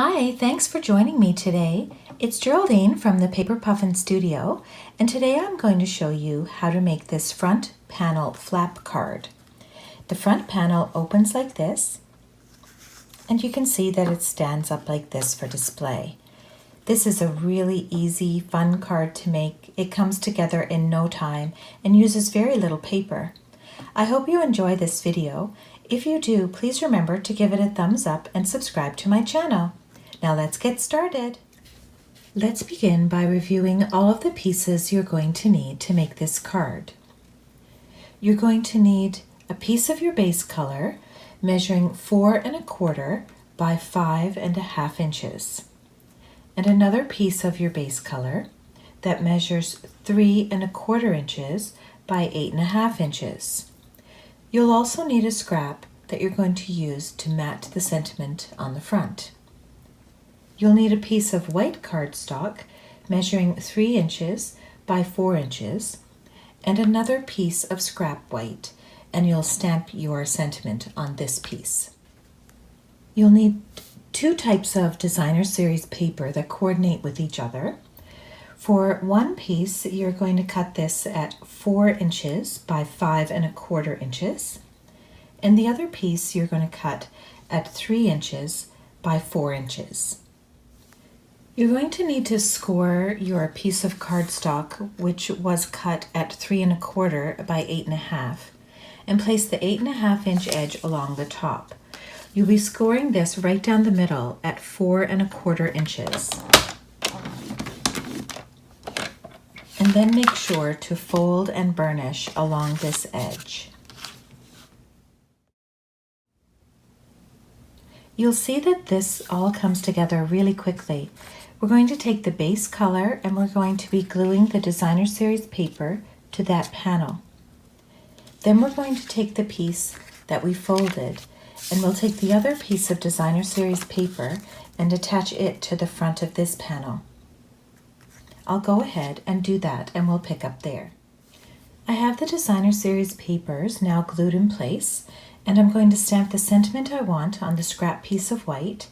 Hi, thanks for joining me today. It's Geraldine from the Paper Puffin Studio, and today I'm going to show you how to make this front panel flap card. The front panel opens like this, and you can see that it stands up like this for display. This is a really easy, fun card to make. It comes together in no time and uses very little paper. I hope you enjoy this video. If you do, please remember to give it a thumbs up and subscribe to my channel. Now let's get started. Let's begin by reviewing all of the pieces you're going to need to make this card. You're going to need a piece of your base color measuring 4 1/4 by 5 1/2 inches, and another piece of your base color that measures 3 1/4 inches by 8 1/2 inches. You'll also need a scrap that you're going to use to mat the sentiment on the front. You'll need a piece of white cardstock measuring 3 inches by 4 inches and another piece of scrap white, and you'll stamp your sentiment on this piece. You'll need 2 types of designer series paper that coordinate with each other. For one piece, you're going to cut this at 4 inches by 5 1/4 inches, and the other piece you're going to cut at 3 inches by 4 inches. You're going to need to score your piece of cardstock, which was cut at 3 1/4 by 8 1/2, and place the 8 1/2 inch edge along the top. You'll be scoring this right down the middle at 4 1/4 inches. And then make sure to fold and burnish along this edge. You'll see that this all comes together really quickly. We're going to take the base color and we're going to be gluing the designer series paper to that panel. Then we're going to take the piece that we folded and we'll take the other piece of designer series paper and attach it to the front of this panel. I'll go ahead and do that and we'll pick up there. I have the designer series papers now glued in place, and I'm going to stamp the sentiment I want on the scrap piece of white,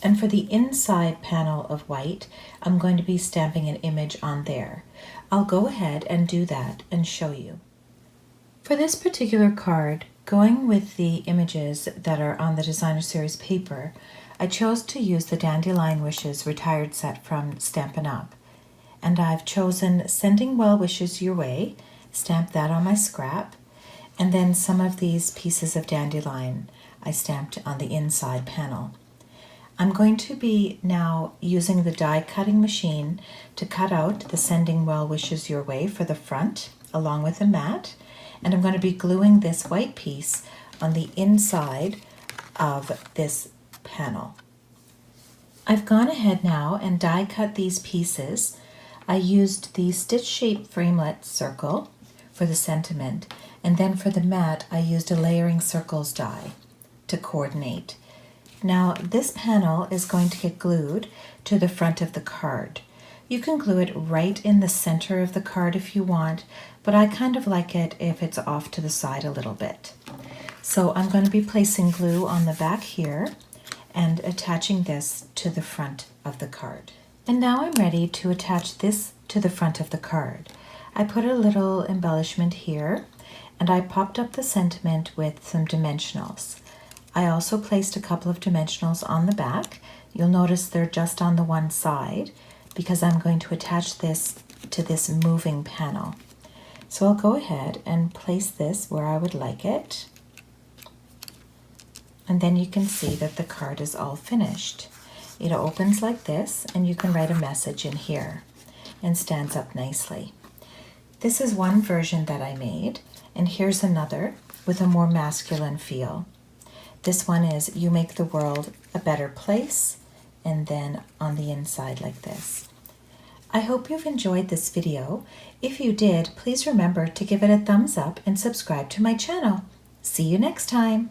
and for the inside panel of white, I'm going to be stamping an image on there. I'll go ahead and do that and show you. For this particular card, going with the images that are on the designer series paper, I chose to use the Dandelion Wishes retired set from Stampin' Up! And I've chosen Sending Well Wishes Your Way, stamped that on my scrap, and then some of these pieces of dandelion I stamped on the inside panel. I'm going to be now using the die cutting machine to cut out the Sending Well Wishes Your Way for the front along with the mat, and I'm going to be gluing this white piece on the inside of this panel. I've gone ahead now and die cut these pieces. I used the stitch shape framelit circle for the sentiment, and then for the mat I used a layering circles die to coordinate. Now this panel is going to get glued to the front of the card. You can glue it right in the center of the card if you want, but I kind of like it if it's off to the side a little bit. So I'm going to be placing glue on the back here and attaching this to the front of the card. And now I'm ready to attach this to the front of the card. I put a little embellishment here, and I popped up the sentiment with some dimensionals. I also placed a couple of dimensionals on the back. You'll notice they're just on the one side because I'm going to attach this to this moving panel. So I'll go ahead and place this where I would like it. And then you can see that the card is all finished. It opens like this, and you can write a message in here and stands up nicely. This is one version that I made, and here's another with a more masculine feel. This one is You Make the World a Better Place, and then on the inside like this. I hope you've enjoyed this video. If you did, please remember to give it a thumbs up and subscribe to my channel. See you next time.